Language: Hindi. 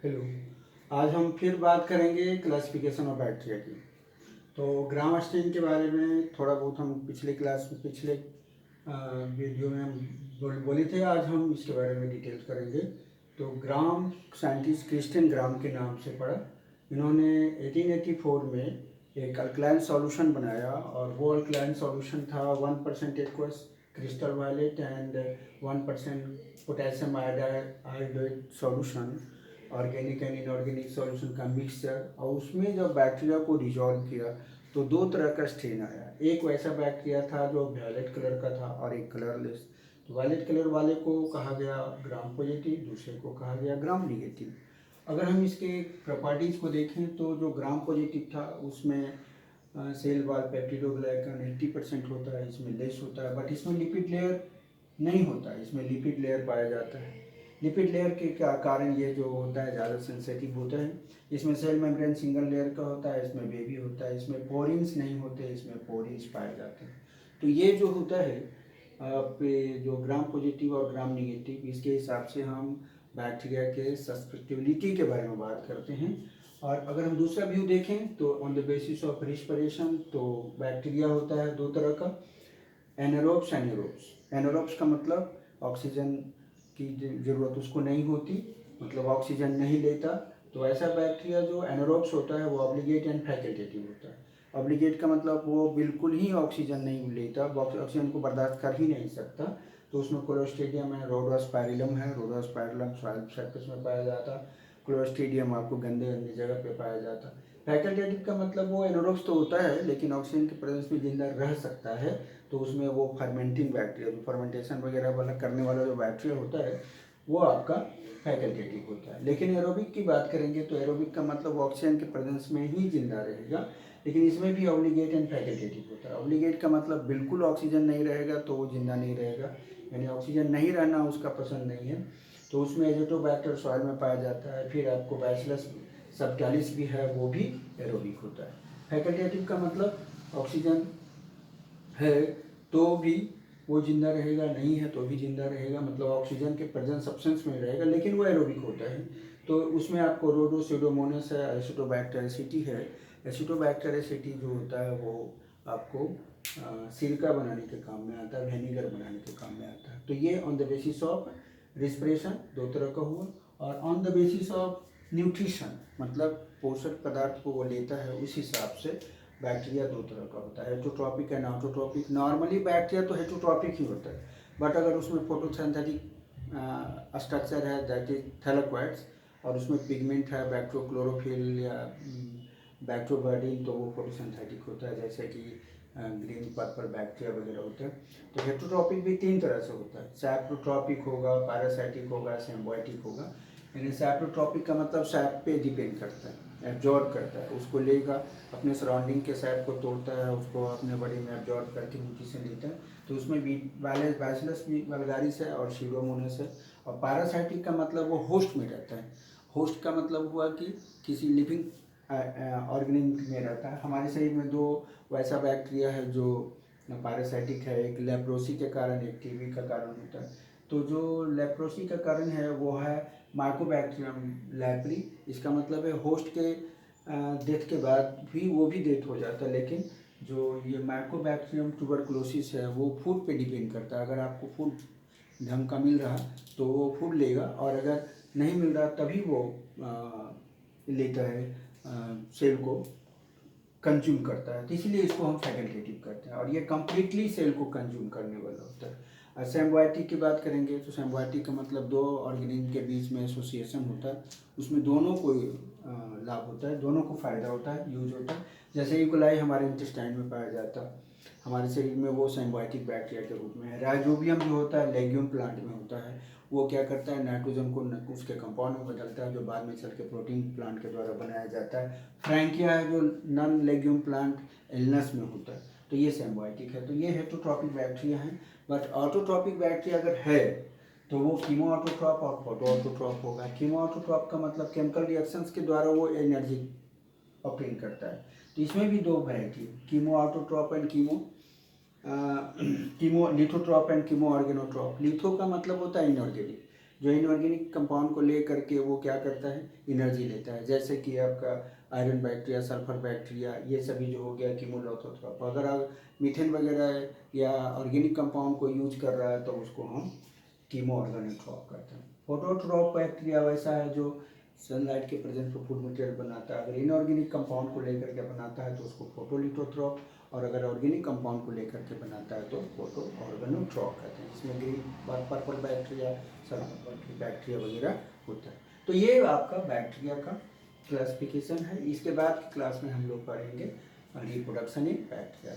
हेलो। आज हम फिर बात करेंगे क्लासिफिकेशन ऑफ बैक्टीरिया की। तो ग्राम स्टेन के बारे में थोड़ा बहुत हम पिछले क्लास में पिछले वीडियो में हम बोले थे। आज हम इसके बारे में डिटेल्स करेंगे। तो ग्राम साइंटिस्ट क्रिस्टियन ग्राम के नाम से पढ़ा। इन्होंने 1884 में एक अल्कलाइन सॉल्यूशन बनाया और वो अल्कलाइन सॉल्यूशन था 1% aqueous crystal violet and 1% potassium iodide solution, organic and inorganic solution का मिक्सचर। और उसमें जब बैक्टीरिया को डिजॉल्व किया तो दो तरह का स्ट्रेन आया। एक वैसा बैक्टीरिया था जो वायलेट कलर का था और एक कलरलेस। तो वायलेट कलर वाले को कहा गया ग्राम पॉजिटिव, दूसरे को कहा गया ग्राम निगेटिव। अगर हम इसके प्रॉपर्टीज़ को देखें तो जो ग्राम पॉजिटिव था उसमें सेल वाल पेप्टिडोग्लाइकन 80% होता है, इसमें लेस होता है, बट इसमें लिपिड लेयर नहीं होता है, इसमें लिपिड लेयर पाया जाता है। लिपिड लेयर के कारण ये जो होता है ज़्यादा सेंसिटिव होता है। इसमें सेल मेम्ब्रेन सिंगल लेयर का होता है, इसमें बेबी होता है, इसमें पोरिन्स नहीं होते, इसमें पोरिन्स पाए जाते हैं। तो ये जो होता है जो ग्राम पॉजिटिव और ग्राम निगेटिव, इसके हिसाब से हम बैक्टीरिया के सस्पेक्टिबिलिटी के बारे में बात करते हैं। और अगर हम दूसरा व्यू देखें तो on the basis of respiration, तो बैक्टीरिया होता है दो तरह का, एनारोब्स एनारोब्स। एनारोब्स का मतलब ऑक्सीजन की ज़रूरत उसको नहीं होती, मतलब ऑक्सीजन नहीं लेता। तो ऐसा बैक्टीरिया जो एनारोब्स होता है वो ऑब्लिगेट एंड फैकल्टेटिव होता है। ऑब्लिगेट का मतलब वो बिल्कुल ही ऑक्सीजन नहीं लेता, ऑक्सीजन को बर्दाश्त कर ही नहीं सकता। तो उसमें क्लोस्ट्रीडियम है, रोडोस्पाइरिलम है। रोडोस्पाइरिलम सॉइल सरफेस में पाया जाता, क्लोस्ट्रीडियम आपको गंदे गंदे जगह पे पाया जाता। फैकल्टेटिव का मतलब वो एनारोब्स तो होता है लेकिन ऑक्सीजन के प्रेजेंस में जिंदा रह सकता है। तो उसमें वो फर्मेंटिंग बैक्टीरिया, जो फर्मेंटेशन वगैरह वाला करने वाला जो बैक्टीरिया होता है वो आपका फैकल्टेटिव होता है। लेकिन एरोबिक की बात करेंगे तो एरोबिक का मतलब ऑक्सीजन के प्रेजेंस में ही जिंदा रहेगा, लेकिन इसमें भी ऑब्लिगेट एंड फैकल्टेटिव होता है। ऑब्लिगेट का मतलब बिल्कुल ऑक्सीजन नहीं रहेगा तो वो जिंदा नहीं रहेगा, यानी ऑक्सीजन नहीं रहना उसका पसंद नहीं है। तो उसमें एजोटोबैक्टर सॉइल में पाया जाता है। फिर आपको बैसिलस सबटालिस भी है, वो भी एरोबिक होता है। फैकल्टेटिव का मतलब ऑक्सीजन है तो भी वो जिंदा रहेगा, नहीं है तो भी जिंदा रहेगा, मतलब ऑक्सीजन के प्रेजेंट सब्सटेंस में रहेगा, लेकिन वो एरोबिक होता है। तो उसमें आपको रोडोस्यूडोमोनास है, एसिटोबैक्टर एसिटी है। एसिटोबैक्टर एसिटी जो होता है वो आपको सिरका बनाने के काम में आता है, विनेगर बनाने के काम में आता है। तो ये on the basis of respiration दो तरह का हुआ, और on the basis of nutrition मतलब पोषक पदार्थ को वो लेता है, उस हिसाब से बैक्टीरिया दो तरह का होता है, heterotrophic and autotrophic. Normally bacteria तो हेटरोट्रॉपिक ही होता है, बट अगर उसमें फोटोसिंथेटिक स्ट्रक्चर है दैट इज थैलेक्वाइड्स, और उसमें पिगमेंट है बैक्टोक्लोरोफिल या बैक्टोबर्डिन, तो वो फोटोसिंथेटिक होता है, जैसे कि ग्रीन पर्पल बैक्टीरिया वगैरह होते हैं। तो हेटरोट्रॉपिक भी तीन तरह से होता है, सैप्रोट्रॉपिक होगा, पैरासाइटिक होगा, सिम्बायोटिक होगा। यानी सैप्रोट्रॉपिक का मतलब सैप पे डिपेंड करता है, एब्जॉर्ब करता है, उसको लेगा अपने सराउंडिंग के सैप को तोड़ता है, उसको अपने बॉडी में एब्जॉर्ब करके न्यूट्रिशन लेता है। तो उसमें भी बैसिलस भी वल्गारिस है और सीडोमोनास है। और पैरासाइटिक का मतलब वो होस्ट में रहता है। होस्ट का मतलब हुआ कि किसी लिविंग ऑर्गेनिज्म में रहता है। हमारे शरीर में दो वैसा बैक्टीरिया है जो पैरासाइटिक है, एक लेप्रोसी के कारण, एक टीबी का कारण होता है। तो जो लेप्रोसी का कारण है वो है माइकोबैक्टीरियम लेप्री। इसका मतलब है होस्ट के डेथ के बाद भी वो भी डेथ हो जाता है, लेकिन जो ये माइकोबैक्टीरियम ट्यूबरकुलोसिस है वो फूड पे डिपेंड करता है। अगर आपको फूड ढंग का मिल रहा तो वो फूड लेगा, और अगर नहीं मिल रहा तभी वो लेता है, सेल को कंज्यूम करता है। तो इसीलिए इसको हम फैकल्टेटिव करते हैं, और ये कम्प्लीटली सेल को कंज्यूम करने वाला होता है। और सिम्बायोटिक की बात करेंगे तो सिम्बायोटिक का मतलब दो ऑर्गेनिज्म के बीच में एसोसिएशन होता है, उसमें दोनों को लाभ होता है, दोनों को फायदा होता है, यूज होता है। जैसे इकोलाई हमारे इंटेस्टाइन में पाया जाता है, हमारे शरीर में वो सिम्बायोटिक बैक्टीरिया के रूप में है। राइजोबियम जो होता है लेग्यूम प्लांट में होता है, वो क्या करता है नाइट्रोजन को उसके कंपाउंड में बदलता है, जो बाद में चल के प्रोटीन प्लांट के द्वारा बनाया जाता है। फ्रैंकिया है जो नॉन लेग्यूम प्लांट एल्नस में होता है, तो ये सिम्बायोटिक है। तो ये हेटरोट्रॉपिक बैक्टीरिया हैं। बट ऑटोट्रॉपिक बैक्टीरिया अगर है तो वो कीमो ऑटोट्रॉप और फोटो ऑटोट्रॉप होगा। कीमो ऑटोट्रॉप का मतलब केमिकल रिएक्शंस के द्वारा वो एनर्जी ऑप्टेन करता है। तो इसमें भी दो variety, chemo autotroph and chemo lithotroph and chemo organotroph. Litho का मतलब होता है इनऑर्गेनिक, जो इनऑर्गेनिक कंपाउंड को ले करके वो क्या करता है, एनर्जी लेता है, जैसे कि आपका आयरन बैक्टीरिया, सल्फर बैक्टीरिया, ये सभी जो हो गया कीमोलॉथोट्रॉप। अगर आप मीथेन वगैरह या ऑर्गेनिक कंपाउंड को यूज कर रहा है तो उसको हम कीमो ऑर्गेनोट्रॉप कहते हैं। फोटोट्रॉप बैक्टीरिया वैसा है जो सनलाइट के प्रेजेंस पर फूड मटेरियल बनाता है। अगर इनऑर्गेनिक कंपाउंड को लेकर के बनाता है तो उसको फोटोलिथोट्रॉप, और अगर ऑर्गेनिक कंपाउंड को लेकर के बनाता है तो फोटो ऑर्गेनोट्रॉप कहते हैं। इसमें green purple bacteria, sulphur bacteria वगैरह होता है। तो ये आपका बैक्टीरिया का क्लासिफिकेशन है। इसके बाद की क्लास में हम लोग पढ़ेंगे रिप्रोडक्शन इन बैक्टीरिया।